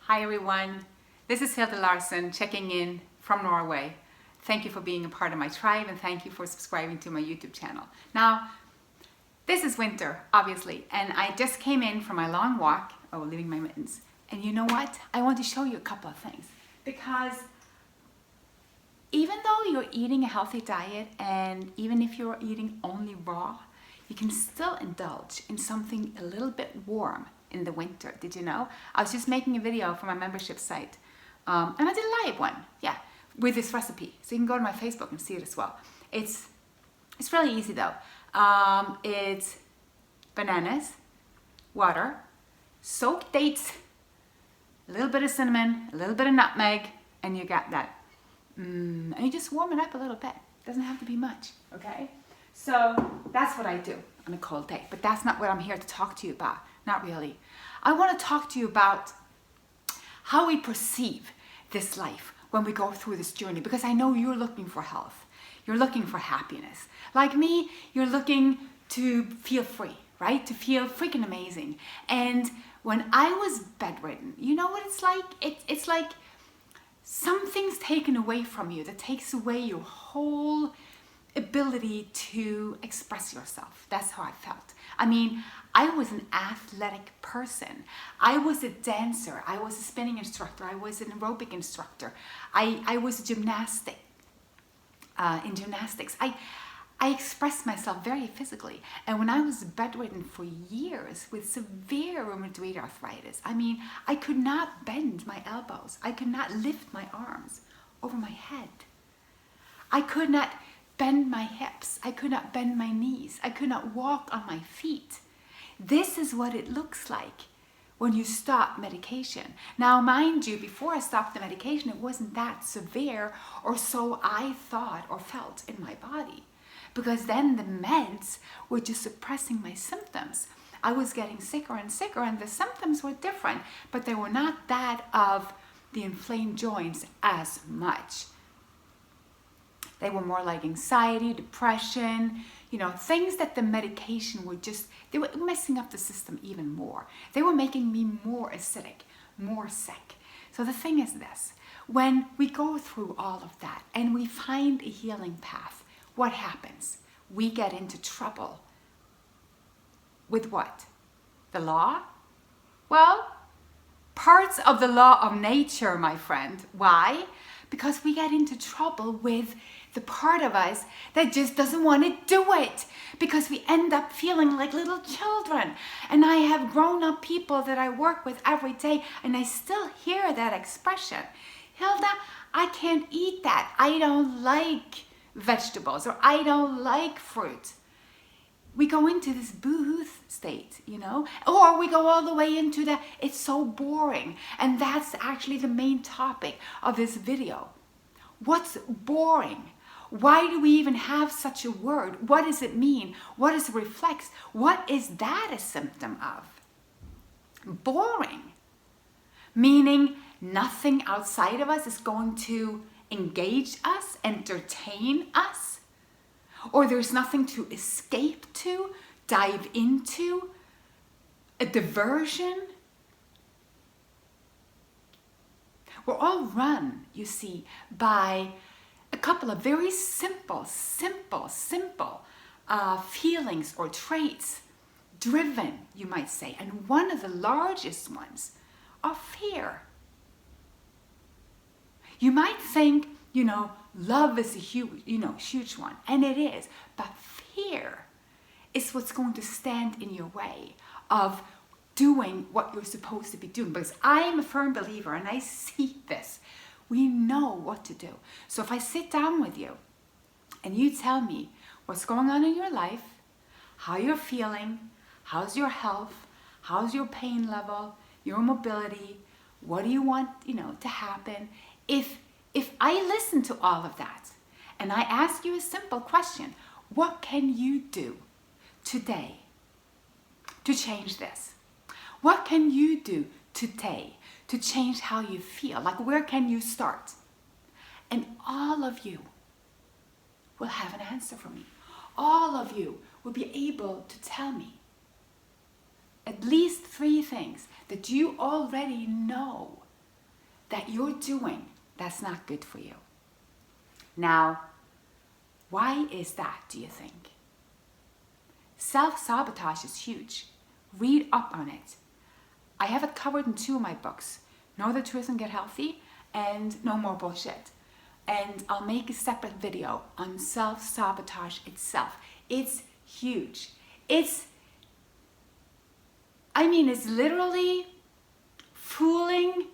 Hi everyone, this is Hilde Larsen checking in from Norway. Thank you for being a part of my tribe and thank you for subscribing to my YouTube channel. Now, this is winter, obviously, and I just came in from my long walk, leaving my mittens. And you know what? I want to show you a couple of things because even though you're eating a healthy diet and even if you're eating only raw, you can still indulge in something a little bit warm in the winter. Did you know? I was just making a video for my membership site and I did a live one, with this recipe. So you can go to my Facebook and see it as well. It's really easy though. It's bananas, water, soaked dates, a little bit of cinnamon, a little bit of nutmeg, and you got that. And you just warm it up a little bit. Doesn't have to be much, okay? So that's what I do on a cold day, but that's not what I'm here to talk to you about. Not really. I want to talk to you about how we perceive this life when we go through this journey, because I know you're looking for health. You're looking for happiness. Like me, you're looking to feel free, right? To feel freaking amazing. And when I was bedridden, you know what it's like? It's like something's taken away from you that takes away your whole ability to express yourself. That's how I felt. I mean, I was an athletic person. I was a dancer. I was a spinning instructor. I was an aerobic instructor. I was in gymnastics. I expressed myself very physically. And when I was bedridden for years with severe rheumatoid arthritis, I mean, I could not bend my elbows. I could not lift my arms over my head. I could not bend my hips. I could not bend my knees. I could not walk on my feet. This is what it looks like when you stop medication. Now, mind you, before I stopped the medication, it wasn't that severe, or so I thought or felt in my body, because then the meds were just suppressing my symptoms. I was getting sicker and sicker, and the symptoms were different, but they were not that of the inflamed joints as much. They were more like anxiety, depression, things that the medication were they were messing up the system even more. They were making me more acidic, more sick. So the thing is this, when we go through all of that and we find a healing path, what happens? We get into trouble. With what? The law? Well, parts of the law of nature, my friend. Why? Because we get into trouble with the part of us that just doesn't want to do it, because we end up feeling like little children. And I have grown-up people that I work with every day, and I still hear that expression. Hilde, I can't eat that. I don't like vegetables, or I don't like fruit. We go into this boohoo state, or we go all the way into the, it's so boring. And that's actually the main topic of this video. What's boring? Why do we even have such a word? What does it mean? What does it reflect? What is that a symptom of? Boring, meaning nothing outside of us is going to engage us, entertain us, or there's nothing to escape to, dive into, a diversion. We're all run, you see, by a couple of very simple feelings or traits, driven, you might say. And one of the largest ones are fear. You might think, love is a huge one, and it is, but fear is what's going to stand in your way of doing what you're supposed to be doing. Because I am a firm believer, and I see this. We know what to do. So if I sit down with you and you tell me what's going on in your life, how you're feeling, how's your health, how's your pain level, your mobility, what do you want, to happen? If I listen to all of that and I ask you a simple question, what can you do today to change this? What can you do today to change how you feel? Like, where can you start? And all of you will have an answer for me. All of you will be able to tell me at least 3 things that you already know that you're doing that's not good for you. Now, why is that, do you think? Self-sabotage is huge. Read up on it. I have it covered in 2 of my books, Know the Truth and Get Healthy and No More Bullshit. And I'll make a separate video on self-sabotage itself. It's huge. It's literally fooling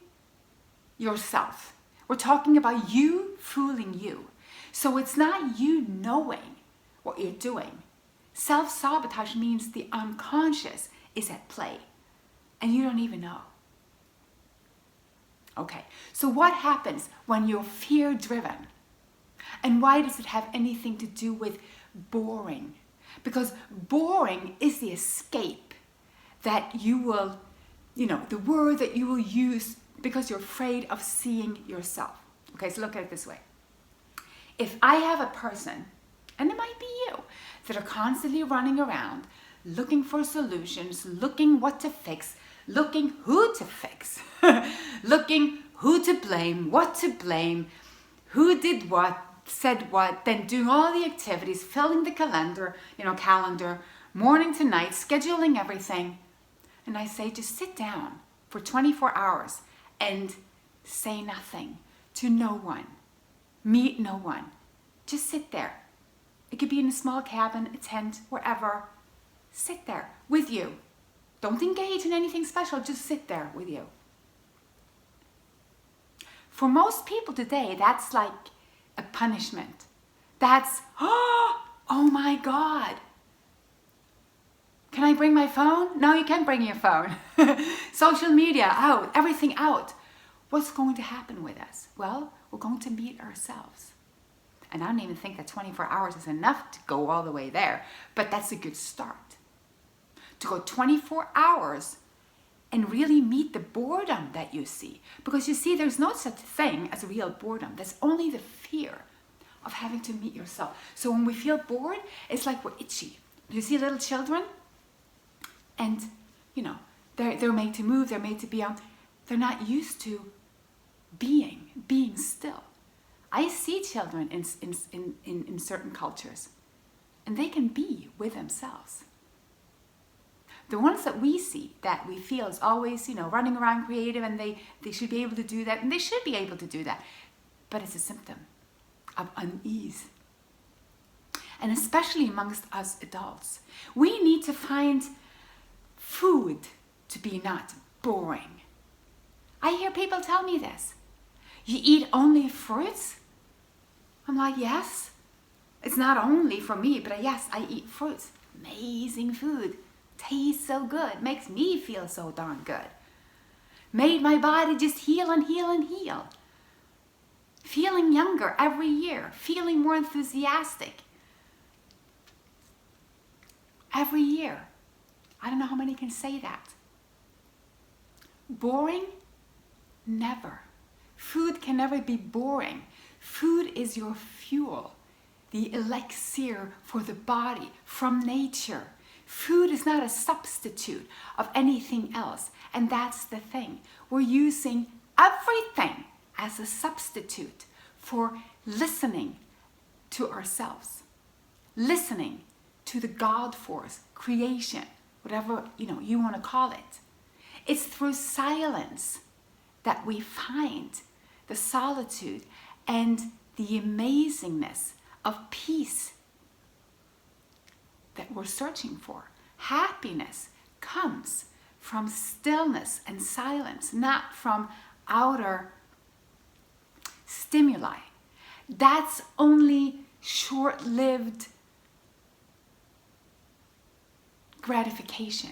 yourself. We're talking about you fooling you. So it's not you knowing what you're doing. Self-sabotage means the unconscious is at play and you don't even know. Okay, so what happens when you're fear-driven? And why does it have anything to do with boring? Because boring is the escape that you will, the word that you will use because you're afraid of seeing yourself. Okay, so look at it this way. If I have a person, and it might be you, that are constantly running around looking for solutions, looking what to fix, looking who to fix, looking who to blame, what to blame, who did what, said what, then doing all the activities, filling the calendar, morning to night, scheduling everything. And I say, just sit down for 24 hours and say nothing to no one, meet no one. Just sit there. It could be in a small cabin, a tent, wherever. Sit there with you. Don't engage in anything special, just sit there with you. For most people today, that's like a punishment. That's, oh my God. Can I bring my phone? No, you can't bring your phone. Social media out, everything out. What's going to happen with us? Well, we're going to meet ourselves. And I don't even think that 24 hours is enough to go all the way there, but that's a good start. To go 24 hours and really meet the boredom that you see. Because you see, there's no such thing as real boredom. That's only the fear of having to meet yourself. So when we feel bored, it's like we're itchy. You see little children, and they're made to move, they're made to be they're not used to being still. I see children in certain cultures, and they can be with themselves. The ones that we see, that we feel is always, running around creative, and they should be able to do that, and they should be able to do that. But it's a symptom of unease. And especially amongst us adults, we need to find food to be not boring. I hear people tell me this. You eat only fruits? I'm like, yes. It's not only for me, but yes, I eat fruits. Amazing food. Tastes so good. Makes me feel so darn good. Made my body just heal and heal and heal. Feeling younger every year. Feeling more enthusiastic. Every year. I don't know how many can say that. Boring? Never. Food can never be boring. Food is your fuel, the elixir for the body from nature. Food is not a substitute of anything else. And that's the thing. We're using everything as a substitute for listening to ourselves, listening to the God force, creation, whatever you want to call it. It's through silence that we find the solitude and the amazingness of peace that we're searching for. Happiness comes from stillness and silence, not from outer stimuli. That's only short-lived gratification,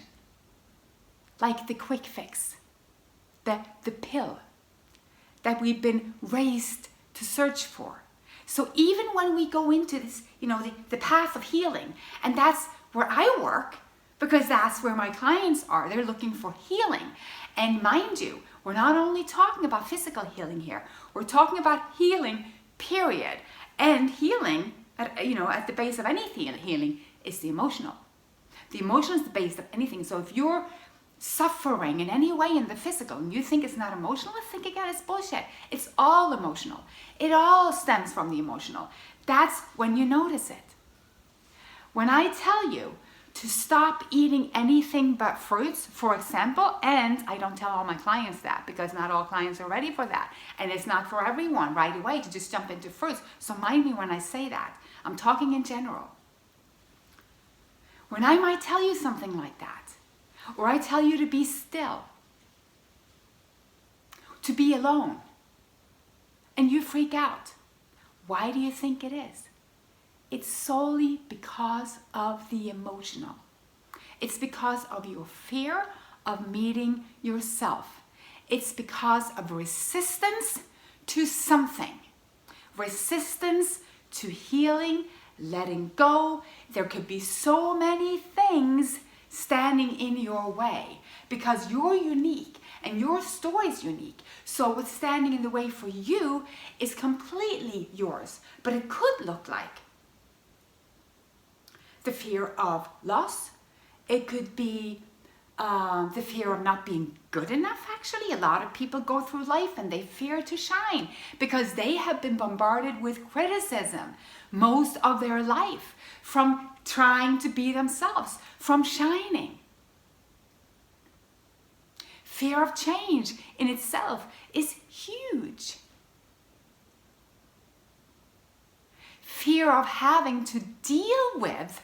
like the quick fix, the pill that we've been raised to search for. So even when we go into this, the path of healing, and that's where I work, because that's where my clients are. They're looking for healing. And mind you, we're not only talking about physical healing here. We're talking about healing, period. And healing, at the base of any healing is the emotional. The emotion is the base of anything. So if you're suffering in any way in the physical, and you think it's not emotional, think again, it's bullshit. It's all emotional. It all stems from the emotional. That's when you notice it. When I tell you to stop eating anything but fruits, for example, and I don't tell all my clients that because not all clients are ready for that. And it's not for everyone right away to just jump into fruits. So mind me when I say that. I'm talking in general. When I might tell you something like that, or I tell you to be still, to be alone, and you freak out, why do you think it is? It's solely because of the emotional. It's because of your fear of meeting yourself. It's because of resistance to something. Resistance to healing, letting go. There could be so many things standing in your way because you're unique and your story is unique. So what's standing in the way for you is completely yours. But it could look like the fear of loss. It could be the fear of not being good enough, actually. A lot of people go through life and they fear to shine because they have been bombarded with criticism most of their life from trying to be themselves, from shining. Fear of change in itself is huge. Fear of having to deal with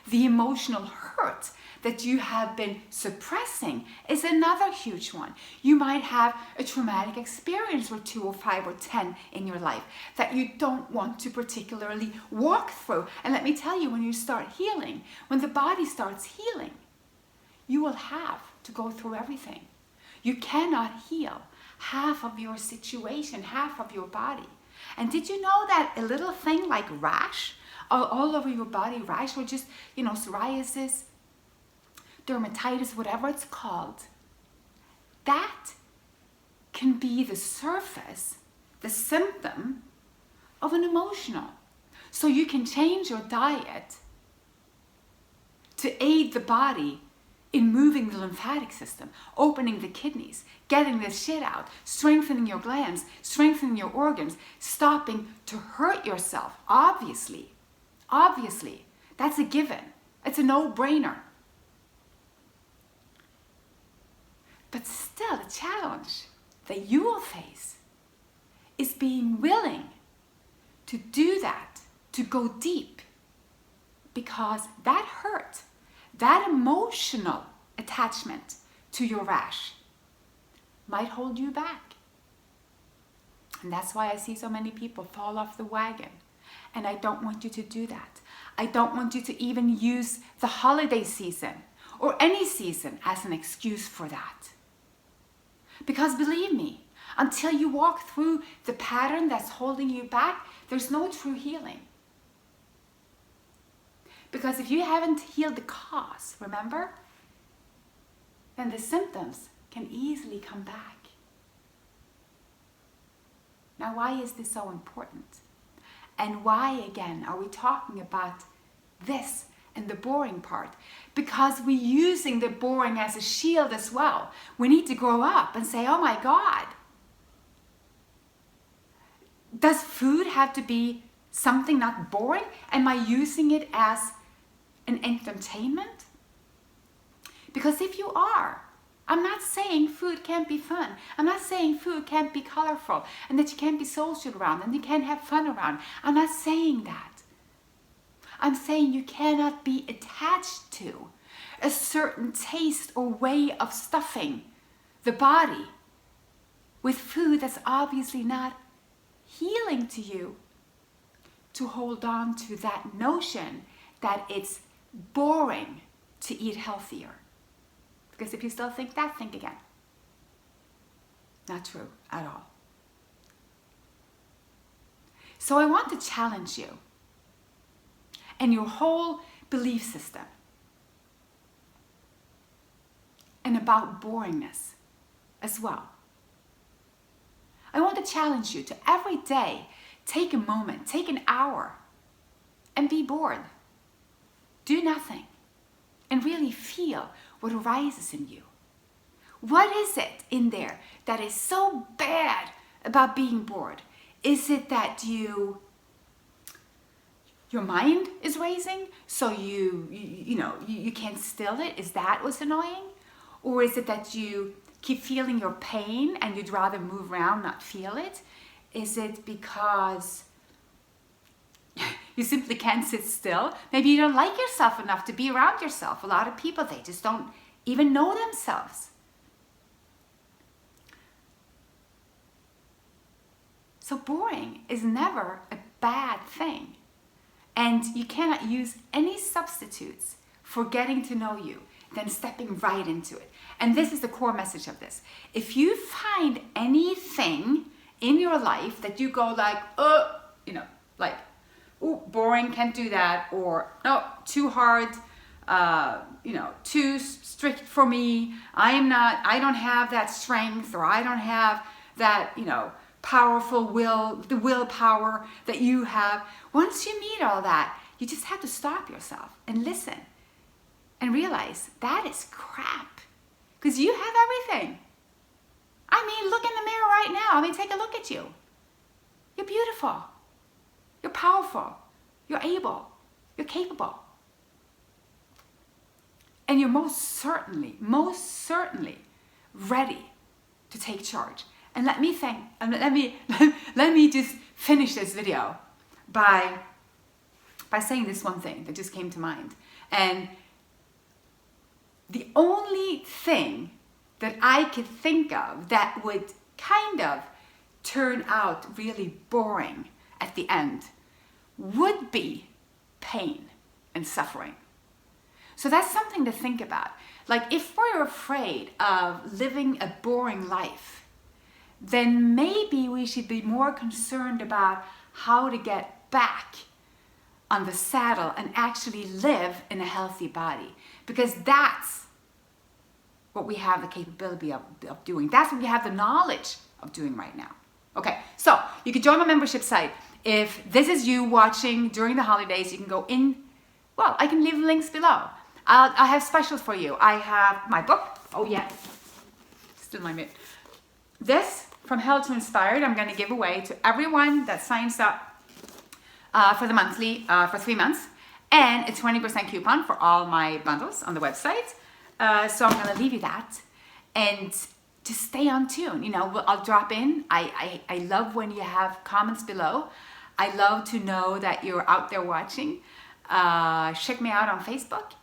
the emotional hurt that you have been suppressing is another huge one. You might have a traumatic experience or 2 or 5 or 10 in your life that you don't want to particularly walk through. And let me tell you, when you start healing, when the body starts healing, you will have to go through everything. You cannot heal half of your situation, half of your body. And did you know that a little thing like rash, all over your body, rash, or just, psoriasis, dermatitis, whatever it's called, that can be the surface, the symptom of an emotional. So you can change your diet to aid the body in moving the lymphatic system, opening the kidneys, getting this shit out, strengthening your glands, strengthening your organs, stopping to hurt yourself, obviously. Obviously, that's a given. It's a no-brainer. But still, the challenge that you will face is being willing to do that, to go deep, because that hurt, that emotional attachment to your rash might hold you back. And that's why I see so many people fall off the wagon. And I don't want you to do that. I don't want you to even use the holiday season or any season as an excuse for that. Because believe me, until you walk through the pattern that's holding you back, there's no true healing. Because if you haven't healed the cause, remember, then the symptoms can easily come back. Now, why is this so important? And why, again, are we talking about this and the boring part? Because we're using the boring as a shield as well. We need to grow up and say, oh my God, does food have to be something not boring? Am I using it as an entertainment? Because if you are, I'm not saying food can't be fun. I'm not saying food can't be colorful and that you can't be social around and you can't have fun around. I'm not saying that. I'm saying you cannot be attached to a certain taste or way of stuffing the body with food that's obviously not healing to you, to hold on to that notion that it's boring to eat healthier. Because if you still think that, think again. Not true at all. So I want to challenge you and your whole belief system and about boringness as well. I want to challenge you to every day take a moment, take an hour and be bored. Do nothing and really feel what arises in you. What is it in there that is so bad about being bored? Is it that your mind is racing, so you can't still it? Is that what's annoying? Or is it that you keep feeling your pain and you'd rather move around, not feel it? Is it because you simply can't sit still? Maybe you don't like yourself enough to be around yourself. A lot of people, they just don't even know themselves. So boring is never a bad thing. And you cannot use any substitutes for getting to know you than stepping right into it. And this is the core message of this. If you find anything in your life that you go like, oh, boring, can't do that, or no, too hard, too strict for me, I don't have that strength, or I don't have that, powerful the willpower that you have. Once you meet all that, you just have to stop yourself and listen and realize that is crap, because you have everything. I mean, look in the mirror right now. I mean, take a look at you. You're beautiful. You're powerful. You're able. You're capable. And you're most certainly ready to take charge. And let me just finish this video by saying this one thing that just came to mind. And the only thing that I could think of that would kind of turn out really boring at the end would be pain and suffering. So that's something to think about. Like, if we're afraid of living a boring life, then maybe we should be more concerned about how to get back on the saddle and actually live in a healthy body. Because that's what we have the capability of doing. That's what we have the knowledge of doing right now. Okay, so you can join my membership site. If this is you watching during the holidays, you can go in. Well, I can leave links below. I have specials for you. I have my book. Oh yeah, still my mitt. This, From Hell to Inspired, I'm going to give away to everyone that signs up for the monthly, for 3 months. And a 20% coupon for all my bundles on the website. So I'm going to leave you that. And just stay on tune. I'll drop in. I love when you have comments below. I love to know that you're out there watching. Check me out on Facebook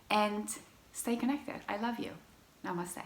and stay connected. I love you. Namaste.